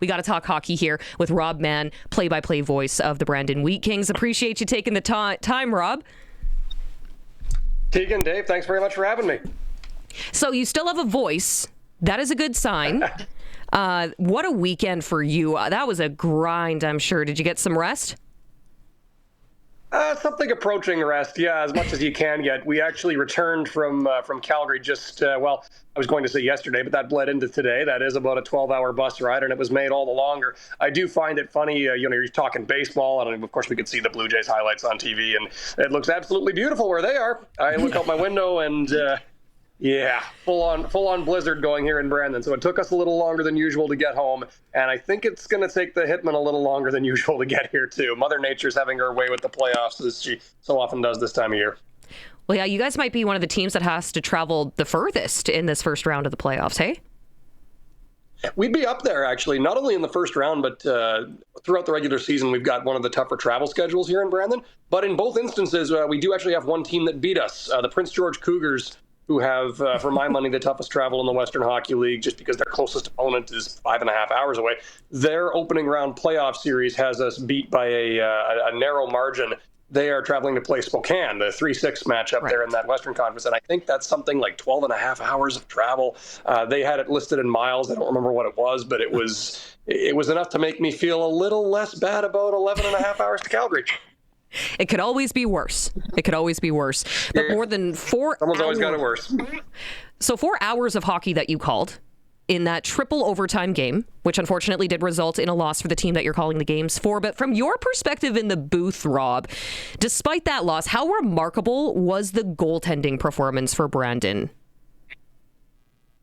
We got to talk hockey here with Rob Mann, play-by-play voice of the Brandon Wheat Kings. Appreciate you taking the time, Rob. Tegan, Dave, thanks very much for having me. So you still have a voice. That is a good sign. What a weekend for you. That was a grind, I'm sure. Did you get some rest? Something approaching rest, yeah, as much as you can get. We actually returned from Calgary just, I was going to say yesterday, but that bled into today. That is about a 12-hour bus ride, and it was made all the longer. I do find it funny, you're talking baseball, and of course we could see the Blue Jays highlights on TV, and it looks absolutely beautiful where they are. I look out my window, and yeah, full on blizzard going here in Brandon. So it took us a little longer than usual to get home, and I think it's going to take the Hitmen a little longer than usual to get here too. Mother Nature's having her way with the playoffs, as she so often does this time of year. Well, yeah, you guys might be one of the teams that has to travel the furthest in this first round of the playoffs, hey? We'd be up there, actually, not only in the first round, but throughout the regular season, we've got one of the tougher travel schedules here in Brandon. But in both instances, we do actually have one team that beat us, the Prince George Cougars, who have, for my money, the toughest travel in the Western Hockey League, just because their closest opponent is 5.5 hours away. Their opening round playoff series has us beat by a narrow margin. They are traveling to play Spokane, the 3-6 matchup there in that Western Conference, and I think that's something like 12.5 hours of travel. They had it listed in miles. I don't remember what it was, but it was enough to make me feel a little less bad about 11.5 hours to Calgary. It could always be worse. But more than 4 Someone's always got it worse. So 4 hours of hockey that you called in that triple overtime game, which unfortunately did result in a loss for the team that you're calling the games for. But from your perspective in the booth, Rob, despite that loss, how remarkable was the goaltending performance for Brandon?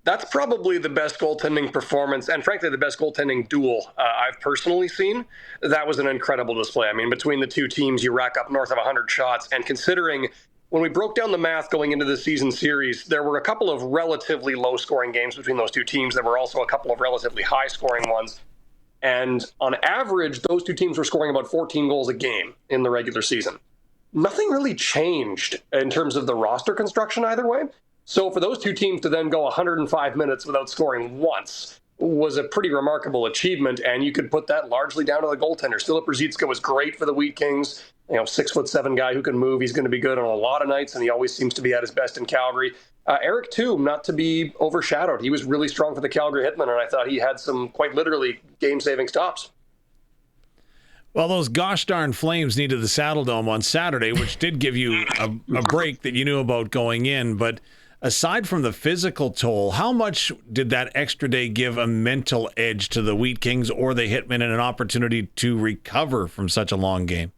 That's probably the best goaltending performance, and frankly, the best goaltending duel I've personally seen. That was an incredible display. I mean, between the two teams, you rack up north of 100 shots, and considering when we broke down the math going into the season series, there were a couple of relatively low-scoring games between those two teams. There were also a couple of relatively high-scoring ones. And on average, those two teams were scoring about 14 goals a game in the regular season. Nothing really changed in terms of the roster construction either way. So for those two teams to then go 105 minutes without scoring once was a pretty remarkable achievement, and you could put that largely down to the goaltender. Filip Brzezicka was great for the Wheat Kings. 6'7" guy who can move. He's going to be good on a lot of nights, and he always seems to be at his best in Calgary. Eric Toom, not to be overshadowed. He was really strong for the Calgary Hitmen, and I thought he had some quite literally game-saving stops. Well, those gosh darn Flames needed the Saddle Dome on Saturday, which did give you a break that you knew about going in, but aside from the physical toll, how much did that extra day give a mental edge to the Wheat Kings or the Hitmen and an opportunity to recover from such a long game?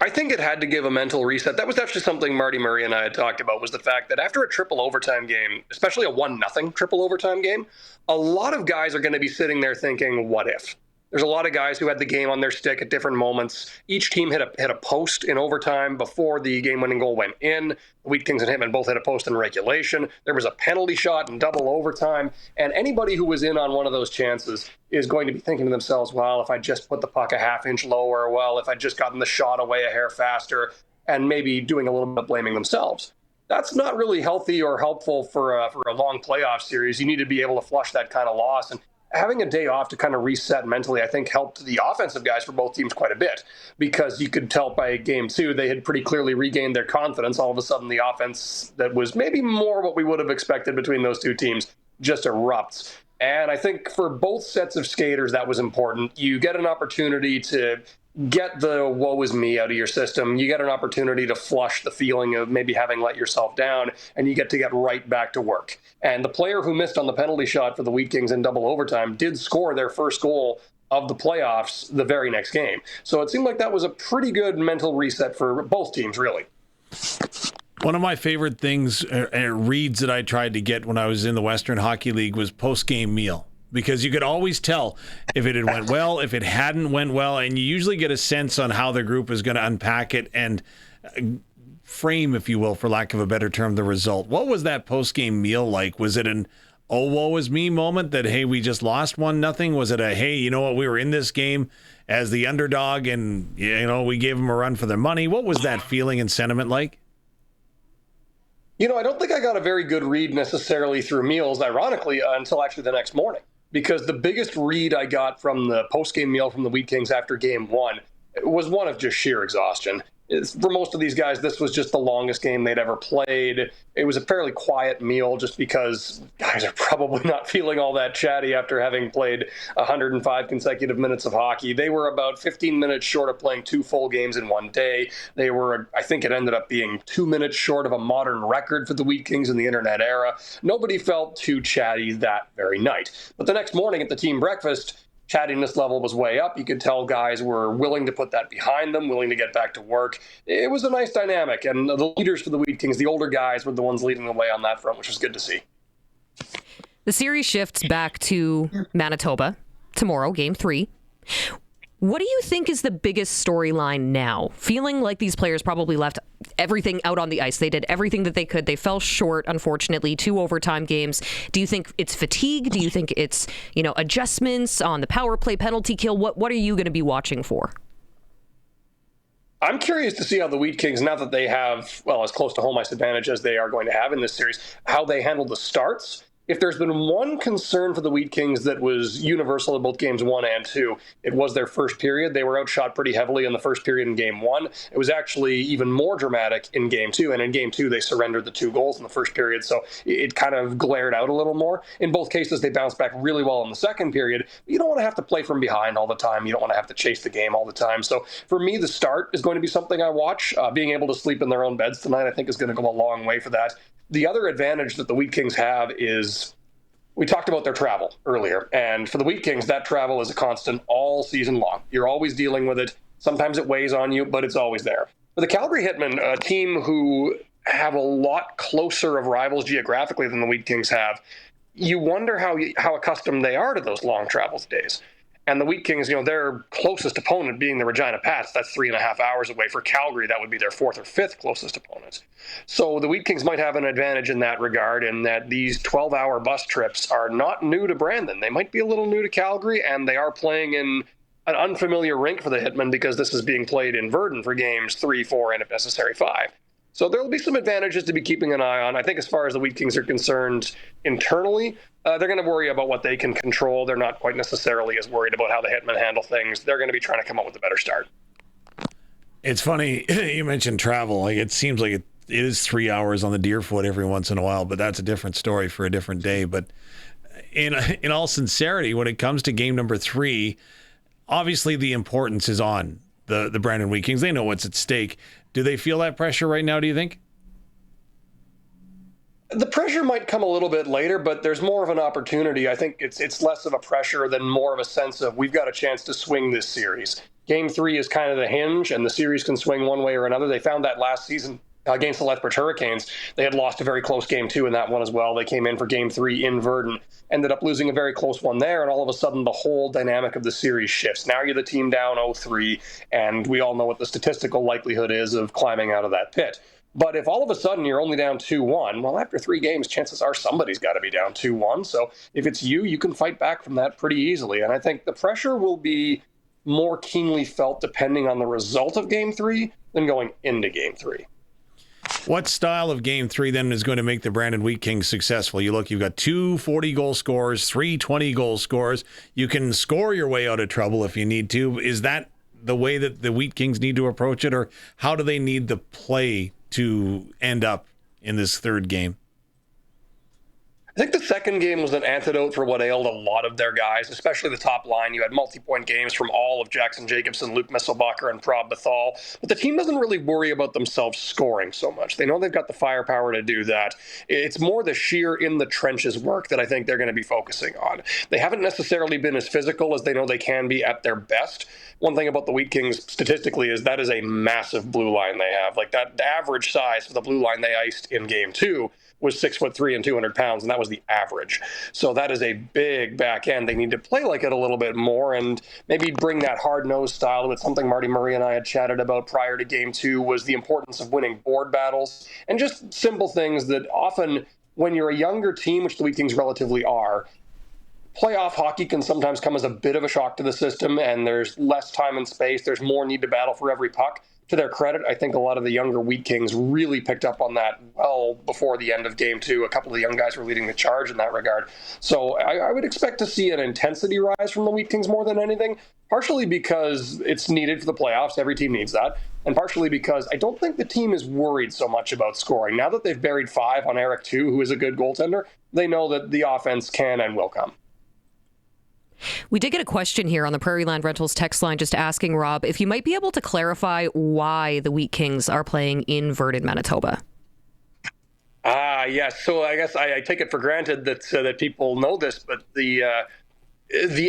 I think it had to give a mental reset. That was actually something Marty Murray and I had talked about, was the fact that after a triple overtime game, especially a 1-0 triple overtime game, a lot of guys are going to be sitting there thinking, what if? There's a lot of guys who had the game on their stick at different moments. Each team hit a post in overtime before the game-winning goal went in. The Wheat Kings and Hitmen both hit a post in regulation. There was a penalty shot in double overtime. And anybody who was in on one of those chances is going to be thinking to themselves, well, if I just put the puck a half inch lower, well, if I just gotten the shot away a hair faster, and maybe doing a little bit of blaming themselves. That's not really healthy or helpful for a long playoff series. You need to be able to flush that kind of loss. And having a day off to kind of reset mentally, I think, helped the offensive guys for both teams quite a bit, because you could tell by game two, they had pretty clearly regained their confidence. All of a sudden, the offense that was maybe more what we would have expected between those two teams just erupts. And I think for both sets of skaters, that was important. You get an opportunity to get the woe is me out of your system. You get an opportunity to flush the feeling of maybe having let yourself down, and you get to get right back to work. And the player who missed on the penalty shot for the Wheat Kings in double overtime did score their first goal of the playoffs the very next game. So it seemed like that was a pretty good mental reset for both teams, really. One of my favorite things, reads that I tried to get when I was in the Western Hockey League, was post-game meal. Because you could always tell if it had went well, if it hadn't went well, and you usually get a sense on how the group is going to unpack it and frame, if you will, for lack of a better term, the result. What was that post-game meal like? Was it an oh, woe is me moment that, hey, we just lost 1-0? Was it a, hey, you know what, we were in this game as the underdog and, we gave them a run for their money? What was that feeling and sentiment like? I don't think I got a very good read necessarily through meals, ironically, until actually the next morning. because the biggest read I got from the post-game meal from the Wheat Kings after game one was one of just sheer exhaustion. For most of these guys, this was just the longest game they'd ever played. It was a fairly quiet meal just because guys are probably not feeling all that chatty after having played 105 consecutive minutes of hockey. They were about 15 minutes short of playing 2 full games in one day. They were, I think it ended up being 2 minutes short of a modern record for the Wheat Kings in the internet era. Nobody felt too chatty that very night. But the next morning at the team breakfast, chattiness level was way up. You could tell guys were willing to put that behind them, willing to get back to work. It was a nice dynamic, and the leaders for the Wheat Kings, the older guys, were the ones leading the way on that front, which was good to see. The series shifts back to Manitoba tomorrow, Game 3. What do you think is the biggest storyline now? Feeling like these players probably left everything out on the ice. They did everything that they could. They fell short, unfortunately, 2 overtime games. Do you think it's fatigue? Do you think it's, adjustments on the power play, penalty kill? What are you going to be watching for? I'm curious to see how the Wheat Kings, now that they have, as close to home ice advantage as they are going to have in this series, how they handle the starts. If there's been one concern for the Wheat Kings that was universal in both games 1 and 2, it was their first period. They were outshot pretty heavily in the first period in game 1. It was actually even more dramatic in game 2. And in game 2, they surrendered the 2 goals in the first period. So it kind of glared out a little more. In both cases, they bounced back really well in the second period. You don't want to have to play from behind all the time. You don't want to have to chase the game all the time. So for me, the start is going to be something I watch. Being able to sleep in their own beds tonight, I think, is going to go a long way for that. The other advantage that the Wheat Kings have is, we talked about their travel earlier, and for the Wheat Kings, that travel is a constant all season long. You're always dealing with it. Sometimes it weighs on you, but it's always there. For the Calgary Hitmen, a team who have a lot closer of rivals geographically than the Wheat Kings have, you wonder how accustomed they are to those long travel days. And the Wheat Kings, their closest opponent being the Regina Pats, that's 3.5 hours away. For Calgary, that would be their 4th or 5th closest opponent. So the Wheat Kings might have an advantage in that regard, in that these 12-hour bus trips are not new to Brandon. They might be a little new to Calgary, and they are playing in an unfamiliar rink for the Hitmen because this is being played in Virden for games 3, 4, and if necessary, 5. So there will be some advantages to be keeping an eye on. I think as far as the Wheat Kings are concerned internally, they're going to worry about what they can control. They're not quite necessarily as worried about how the Hitmen handle things. They're going to be trying to come up with a better start. It's funny, you mentioned travel. It seems like it is 3 hours on the Deerfoot every once in a while, but that's a different story for a different day. But in all sincerity, when it comes to game number 3, obviously the importance is on the Brandon Wheat Kings. They know what's at stake. Do they feel that pressure right now, do you think? The pressure might come a little bit later, but there's more of an opportunity. I think it's less of a pressure than more of a sense of, we've got a chance to swing this series. Game 3 is kind of the hinge, and the series can swing one way or another. They found that last season against the Lethbridge Hurricanes. They had lost a very close game 2 in that one as well. They came in for game 3 in Virden, ended up losing a very close one there, and all of a sudden the whole dynamic of the series shifts. Now you're the team down 0-3, and we all know what the statistical likelihood is of climbing out of that pit. But if all of a sudden you're only down 2-1, well, after 3 games, chances are somebody's got to be down 2-1. So if it's you can fight back from that pretty easily. And I think the pressure will be more keenly felt depending on the result of game 3 than going into game 3. What style of game 3 then is going to make the Brandon Wheat Kings successful? You've got 2 40-goal scorers, 3 20-goal scorers. You can score your way out of trouble if you need to. Is that the way that the Wheat Kings need to approach it, or how do they need the play to end up in this third game? I think the second game was an antidote for what ailed a lot of their guys, especially the top line. You had multi-point games from all of Jackson Jacobson, Luke Misselbacher, and Prab Bethal. But the team doesn't really worry about themselves scoring so much. They know they've got the firepower to do that. It's more the sheer in-the-trenches work that I think they're going to be focusing on. They haven't necessarily been as physical as they know they can be at their best. One thing about the Wheat Kings statistically is that is a massive blue line they have. Like that, the average size for the blue line they iced in game 2 was 6'3" and 200 pounds, and that was the average. So that is a big back end. They need to play like it a little bit more and maybe bring that hard-nosed style. It's something Marty Murray and I had chatted about prior to game 2, was the importance of winning board battles and just simple things that often, when you're a younger team, which the Wheat Kings relatively are, playoff hockey can sometimes come as a bit of a shock to the system, and there's less time and space. There's more need to battle for every puck. To their credit, I think a lot of the younger Wheat Kings really picked up on that well before the end of Game 2. A couple of the young guys were leading the charge in that regard. So I would expect to see an intensity rise from the Wheat Kings more than anything, partially because it's needed for the playoffs. Every team needs that. And partially because I don't think the team is worried so much about scoring. Now that they've buried 5 on Eric too, who is a good goaltender, they know that the offense can and will come. We did get a question here on the Prairie Land Rentals text line just asking, Rob, if you might be able to clarify why the Wheat Kings are playing in Virden, Manitoba. Yes. So I guess I take it for granted that people know this, but the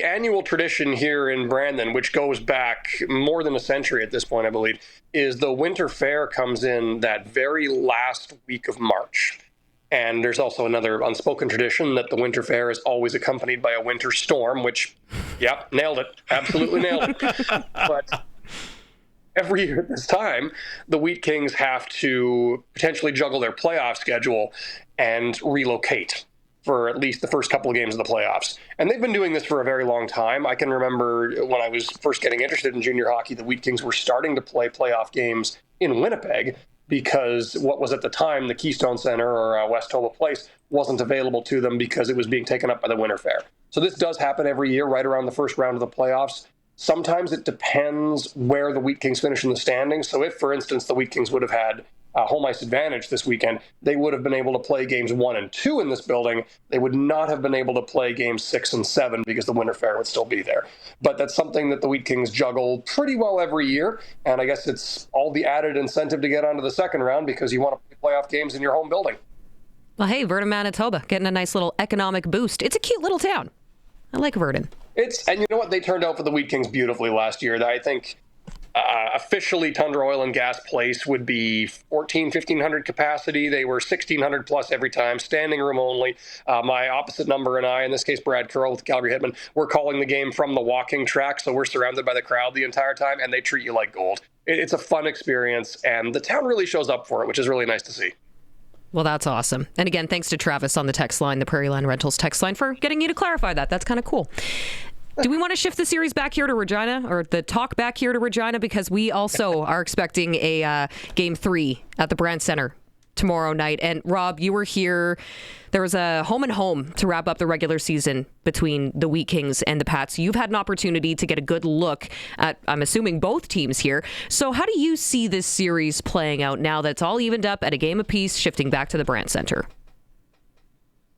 annual tradition here in Brandon, which goes back more than a century at this point, I believe, is the Winter Fair comes in that very last week of March. And there's also another unspoken tradition that the Winter Fair is always accompanied by a winter storm, which, yep, nailed it. Absolutely nailed it. But every year at this time, the Wheat Kings have to potentially juggle their playoff schedule and relocate for at least the first couple of games of the playoffs. And they've been doing this for a very long time. I can remember when I was first getting interested in junior hockey, the Wheat Kings were starting to play playoff games in Winnipeg, because what was at the time the Keystone Center or Westova Place wasn't available to them because it was being taken up by the Winter Fair. So this does happen every year right around the first round of the playoffs. Sometimes it depends where the Wheat Kings finish in the standings. So if, for instance, the Wheat Kings would have had home ice advantage this weekend, they would have been able to play games 1 and 2 in this building. They would not have been able to play games 6 and 7 because the Winter Fair would still be there. But that's something that the Wheat Kings juggle pretty well every year. And I guess it's all the added incentive to get onto the second round because you want to play playoff games in your home building. Well, hey, Virden, Manitoba, getting a nice little economic boost. It's a cute little town. I like Virden. And you know what? They turned out for the Wheat Kings beautifully last year. I think officially Tundra Oil and Gas Place would be 1,500 capacity. They were 1,600 plus every time, standing room only. My opposite number and I, in this case Brad Curl with Calgary Hitmen, we're calling the game from the walking track, so we're surrounded by the crowd the entire time, and they treat you like gold. It's a fun experience, and the town really shows up for it, which is really nice to see. Well, that's awesome. And again, thanks to Travis on the text line, the Prairie Land Rentals text line, for getting you to clarify that. That's kind of cool. Do we want to shift the series back here to Regina, or the talk back here to Regina? Because we also are expecting a Game 3 at the Brand Center tomorrow night. And Rob, you were here. There was a home and home to wrap up the regular season between the Wheat Kings and the Pats. You've had an opportunity to get a good look at, I'm assuming, both teams here. So how do you see this series playing out now that's all evened up at a game apiece, shifting back to the Brand Center?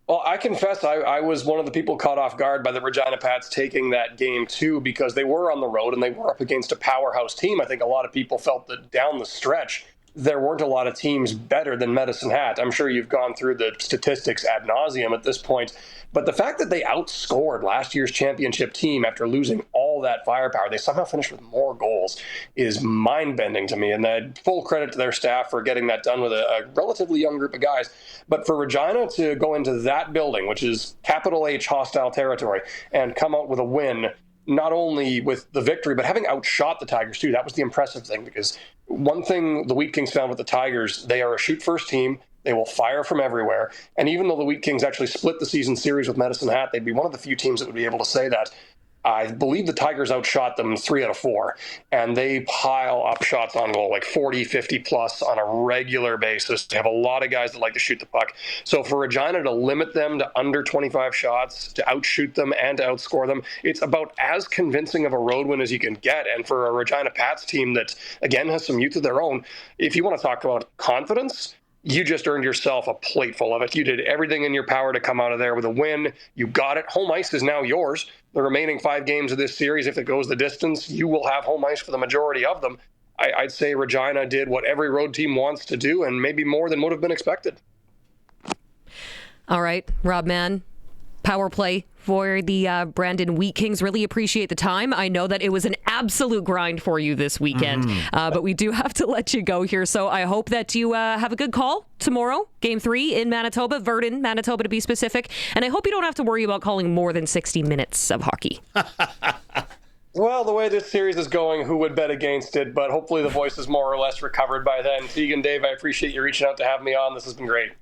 Well, I confess I was one of the people caught off guard by the Regina Pats taking that game too, because they were on the road and they were up against a powerhouse team. I think a lot of people felt that down the stretch, there weren't a lot of teams better than Medicine Hat. I'm sure you've gone through the statistics ad nauseum at this point. But the fact that they outscored last year's championship team after losing all that firepower, they somehow finished with more goals, is mind-bending to me. And full credit to their staff for getting that done with a relatively young group of guys. But for Regina to go into that building, which is capital H hostile territory, and come out with a win, not only with the victory, but having outshot the Tigers too, that was the impressive thing. Because one thing the Wheat Kings found with the Tigers, they are a shoot-first team. They will fire from everywhere. And even though the Wheat Kings actually split the season series with Medicine Hat, they'd be one of the few teams that would be able to say that. I believe the Tigers outshot them 3 out of 4, and they pile up shots on goal, like 40, 50 plus on a regular basis. They have a lot of guys that like to shoot the puck. So for Regina to limit them to under 25 shots, to outshoot them and to outscore them, it's about as convincing of a road win as you can get. And for a Regina Pats team that, again, has some youth of their own, if you want to talk about confidence, you just earned yourself a plate full of it. You did everything in your power to come out of there with a win. You got it. Home ice is now yours. The remaining 5 games of this series, if it goes the distance, you will have home ice for the majority of them. I'd say Regina did what every road team wants to do, and maybe more than would have been expected. All right, Rob Mann, power play for the Brandon Wheat Kings. Really appreciate the time. I know that it was an absolute grind for you this weekend, but we do have to let you go here. So I hope that you have a good call tomorrow, Game 3 in Manitoba, Virden, Manitoba to be specific. And I hope you don't have to worry about calling more than 60 minutes of hockey. Well, the way this series is going, who would bet against it? But hopefully the voice is more or less recovered by then. Tegan, Dave, I appreciate you reaching out to have me on. This has been great.